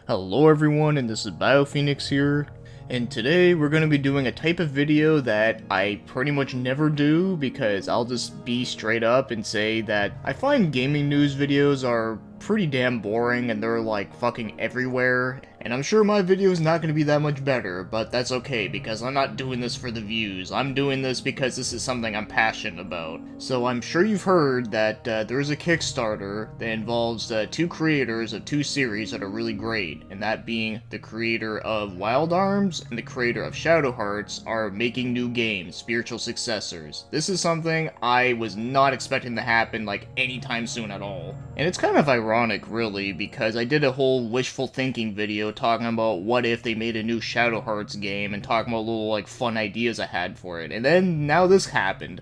Hello everyone, and this is BioPhoenix here, and today we're going to be doing a type of video that I pretty much never do because I'll just be straight up and say that I find gaming news videos are pretty damn boring and they're like fucking everywhere, and I'm sure my video is not going to be that much better, but that's okay because I'm not doing this for the views. I'm doing this because this is something I'm passionate about. So I'm sure you've heard that there's a Kickstarter that involves two creators of two series that are really great, and that being the creator of Wild Arms and the creator of Shadow Hearts are making new games, spiritual successors. This is something I was not expecting to happen like anytime soon at all. And it's kind of ironic really, because I did a whole wishful thinking video talking about what if they made a new Shadow Hearts game and talking about little like fun ideas I had for it, and then now this happened.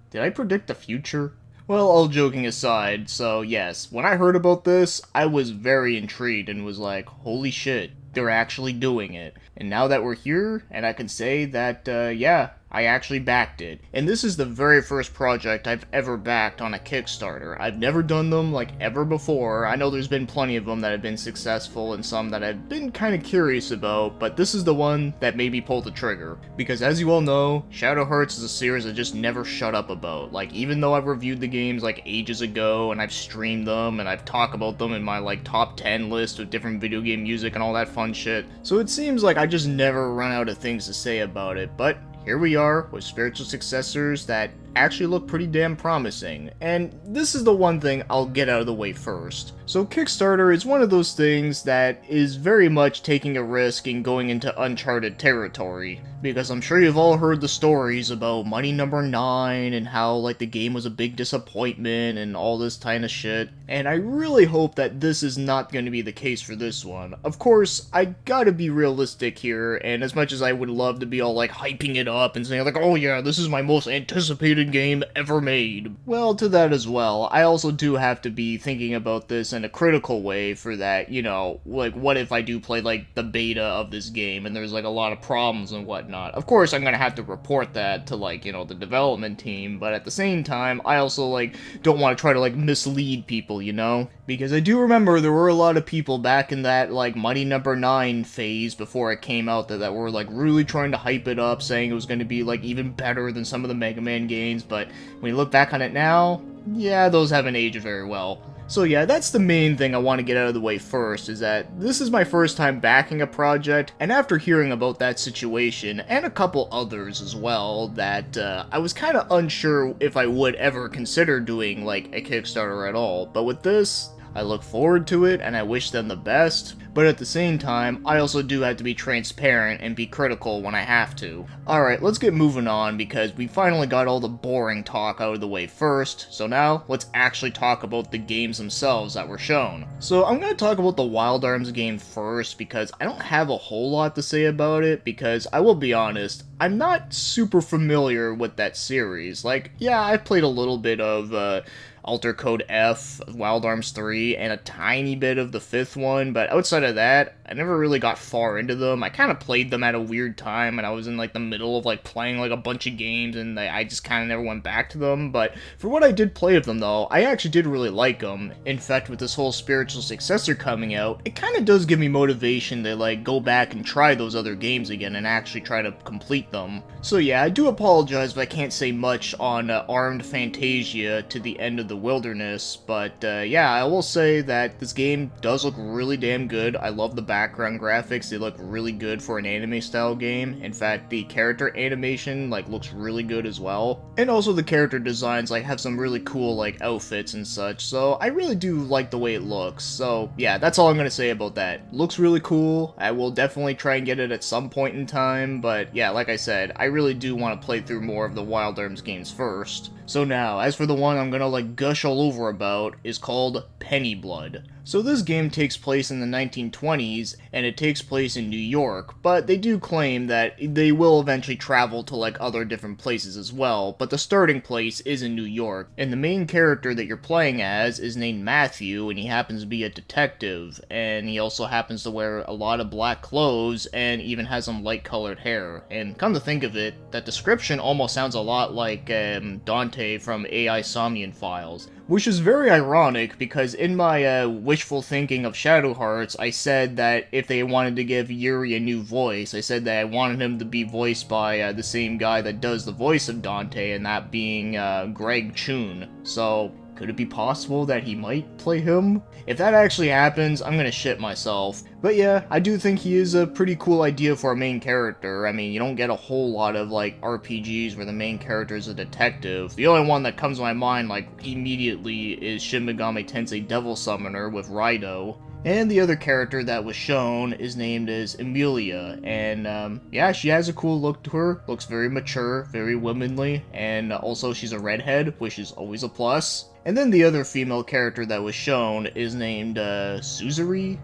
Did I predict the future? Well, all joking aside, so yes, when I heard about this, I was very intrigued and was like, holy shit, they're actually doing it. And now that we're here, and I can say that, yeah, I actually backed it. And this is the very first project I've ever backed on a Kickstarter. I've never done them, like, ever before. I know there's been plenty of them that have been successful and some that I've been kind of curious about, but this is the one that made me pull the trigger. Because as you all know, Shadow Hearts is a series I just never shut up about. Like, even though I've reviewed the games, like, ages ago, and I've streamed them, and I've talked about them in my, like, top 10 list of different video game music and all that fun shit. So it seems like I just never run out of things to say about it, but here we are with spiritual successors that actually look pretty damn promising, and this is the one thing I'll get out of the way first. So Kickstarter is one of those things that is very much taking a risk and going into uncharted territory, because I'm sure you've all heard the stories about Money Number 9 and how like the game was a big disappointment and all this kind of shit, and I really hope that this is not going to be the case for this one. Of course, I gotta be realistic here, and as much as I would love to be all like hyping it up and saying like, oh yeah, this is my most anticipated game ever made, well, to that as well, I also do have to be thinking about this in a critical way for that, you know, like what if I do play like the beta of this game and there's like a lot of problems and whatnot. Of course I'm gonna have to report that to like, you know, the development team, but at the same time I also like don't want to try to like mislead people, you know, because I do remember there were a lot of people back in that like Money Number 9 phase before it came out that were like really trying to hype it up, saying it was going to be like even better than some of the Mega Man games, but when you look back on it now, yeah, those haven't aged very well. So yeah, that's the main thing I want to get out of the way first, is that this is my first time backing a project, and after hearing about that situation, and a couple others as well, that I was kind of unsure if I would ever consider doing like a Kickstarter at all, but with this, I look forward to it, and I wish them the best, but at the same time, I also do have to be transparent and be critical when I have to. Alright, let's get moving on, because we finally got all the boring talk out of the way first, so now, let's actually talk about the games themselves that were shown. So I'm going to talk about the Wild Arms game first, because I don't have a whole lot to say about it, because I will be honest, I'm not super familiar with that series. Like, yeah, I've played a little bit of, Alter Code F, Wild Arms 3, and a tiny bit of the 5th one, but outside of that, I never really got far into them. I kind of played them at a weird time, and I was in like the middle of like playing like a bunch of games, and I just kind of never went back to them, but for what I did play of them though, I actually did really like them. In fact, with this whole spiritual successor coming out, it kind of does give me motivation to like go back and try those other games again and actually try to complete them. So yeah, I do apologize if I can't say much on Armed Fantasia to the End of the Wilderness, but yeah, I will say that this game does look really damn good. I love the background graphics, they look really good for an anime style game. In fact, the character animation like looks really good as well, and also the character designs like have some really cool like outfits and such, so I really do like the way it looks. So yeah, that's all I'm gonna say about that. Looks really cool. I will definitely try and get it at some point in time, but yeah, like I said, I really do want to play through more of the Wild Arms games first. So now, as for the one I'm gonna like gush all over about, is called Penny Blood. So this game takes place in the 1920s, and it takes place in New York, but they do claim that they will eventually travel to like other different places as well, but the starting place is in New York, and the main character that you're playing as is named Matthew, and he happens to be a detective, and he also happens to wear a lot of black clothes, and even has some light-colored hair. And come to think of it, that description almost sounds a lot like Dante from AI Somnian Files, Which is very ironic, because in my wishful thinking of Shadow Hearts, I said that if they wanted to give Yuri a new voice, I said that I wanted him to be voiced by the same guy that does the voice of Dante, and that being Greg Chun. So, could it be possible that he might play him? If that actually happens, I'm gonna shit myself. But yeah, I do think he is a pretty cool idea for a main character. I mean, you don't get a whole lot of, like, RPGs where the main character is a detective. The only one that comes to my mind, like, immediately is Shin Megami Tensei Devil Summoner with Raido. And the other character that was shown is named as Emilia, and yeah, she has a cool look to her, looks very mature, very womanly, and also she's a redhead, which is always a plus. And then the other female character that was shown is named Suzure?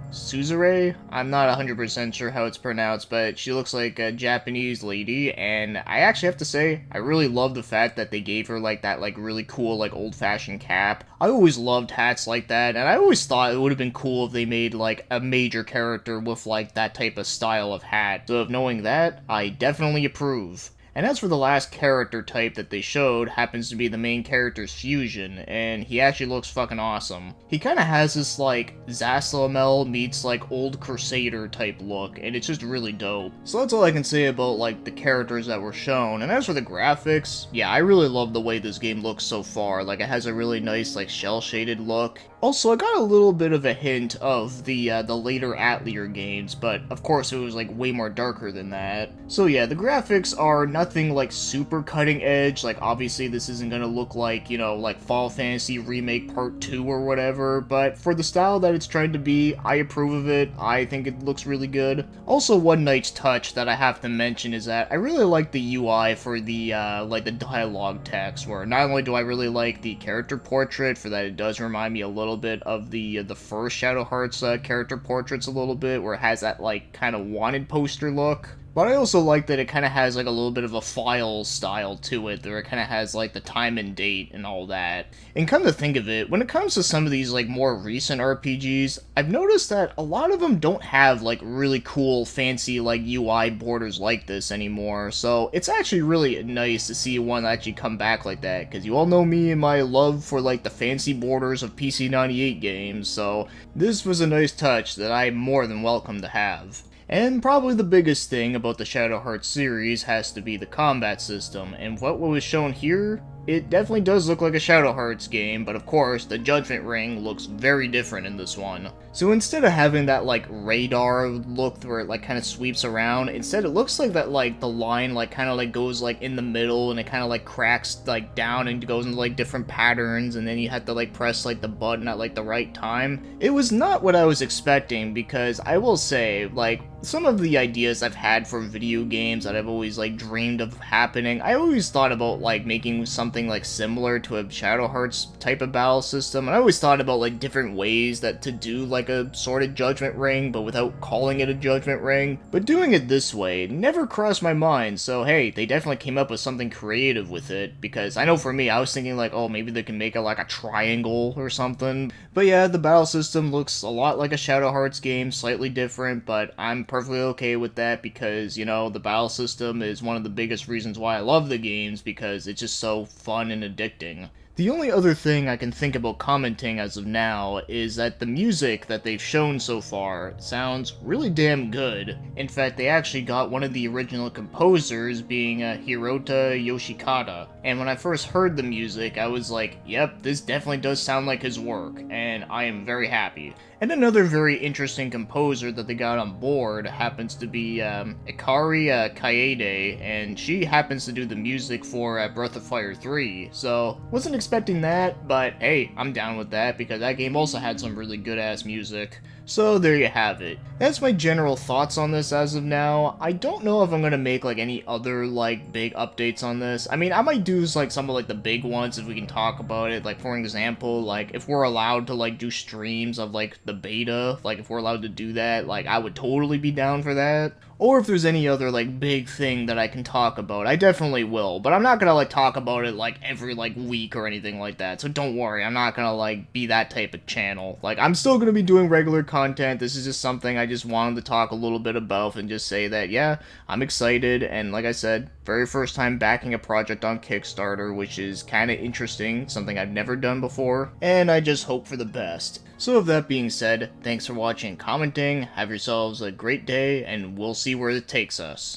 I'm not 100% sure how it's pronounced, but she looks like a Japanese lady, and I actually have to say, I really love the fact that they gave her like that like really cool like old-fashioned cap. I always loved hats like that, and I always thought it would have been cool if they made like a major character with like that type of style of hat. So knowing that, I definitely approve. And as for the last character type that they showed, happens to be the main character's fusion, and he actually looks fucking awesome. He kinda has this, like, Zaslamel meets, like, old Crusader type look, and it's just really dope. So that's all I can say about, like, the characters that were shown. And as for the graphics, yeah, I really love the way this game looks so far. Like, it has a really nice, like, shell-shaded look. Also, I got a little bit of a hint of the later Atelier games, but of course it was like way more darker than that. So yeah, the graphics are nothing like super cutting edge, like obviously this isn't gonna look like, you know, like Final Fantasy Remake Part 2 or whatever, but for the style that it's trying to be, I approve of it. I think it looks really good. Also, one nice touch that I have to mention is that I really like the UI for the like the dialogue text, where not only do I really like the character portrait, for that it does remind me a little bit of the first Shadow Hearts character portraits a little bit, where it has that like kind of wanted poster look. But I also like that it kind of has like a little bit of a file style to it, where it kind of has like the time and date and all that. And come to think of it, when it comes to some of these like more recent RPGs, I've noticed that a lot of them don't have like really cool fancy like UI borders like this anymore. So it's actually really nice to see one actually come back like that, because you all know me and my love for like the fancy borders of PC-98 games, so this was a nice touch that I'm more than welcome to have. And probably the biggest thing about the Shadow Hearts series has to be the combat system, and what was shown here, it definitely does look like a Shadow Hearts game, but of course, the Judgment Ring looks very different in this one. So instead of having that, like, radar look where it, like, kind of sweeps around, instead it looks like that, like, the line, like, kind of, like, goes, like, in the middle, and it kind of, like, cracks, like, down and goes into, like, different patterns, and then you have to, like, press, like, the button at, like, the right time. It was not what I was expecting, because I will say, like, some of the ideas I've had for video games that I've always, like, dreamed of happening, I always thought about, like, making something like similar to a Shadow Hearts type of battle system, and I always thought about like different ways that to do like a sort of Judgment Ring, but without calling it a Judgment Ring. But doing it this way never crossed my mind, so hey, they definitely came up with something creative with it, because I know for me, I was thinking like, oh, maybe they can make it like a triangle or something. But yeah, the battle system looks a lot like a Shadow Hearts game, slightly different, but I'm perfectly okay with that, because, you know, the battle system is one of the biggest reasons why I love the games, because it's just so fun and addicting. The only other thing I can think about commenting as of now is that the music that they've shown so far sounds really damn good. In fact, they actually got one of the original composers, being Hirota Yoshikata. And when I first heard the music, I was like, yep, this definitely does sound like his work, and I am very happy. And another very interesting composer that they got on board happens to be Ikari Kaede, and she happens to do the music for Breath of Fire 3, so wasn't expecting that, but hey, I'm down with that, because that game also had some really good-ass music. So there you have it. That's my general thoughts on this as of now. I don't know if I'm gonna make like any other like big updates on this. I mean, I might do like some of like the big ones if we can talk about it. Like for example, like if we're allowed to like do streams of like the beta, like if we're allowed to do that, like I would totally be down for that. Or if there's any other, like, big thing that I can talk about, I definitely will. But I'm not gonna, like, talk about it, like, every, like, week or anything like that. So don't worry, I'm not gonna, like, be that type of channel. Like, I'm still gonna be doing regular content. This is just something I just wanted to talk a little bit about and just say that, yeah, I'm excited. And like I said, very first time backing a project on Kickstarter, which is kind of interesting, something I've never done before. And I just hope for the best. So with that being said, thanks for watching and commenting. Have yourselves a great day, and we'll see where it takes us.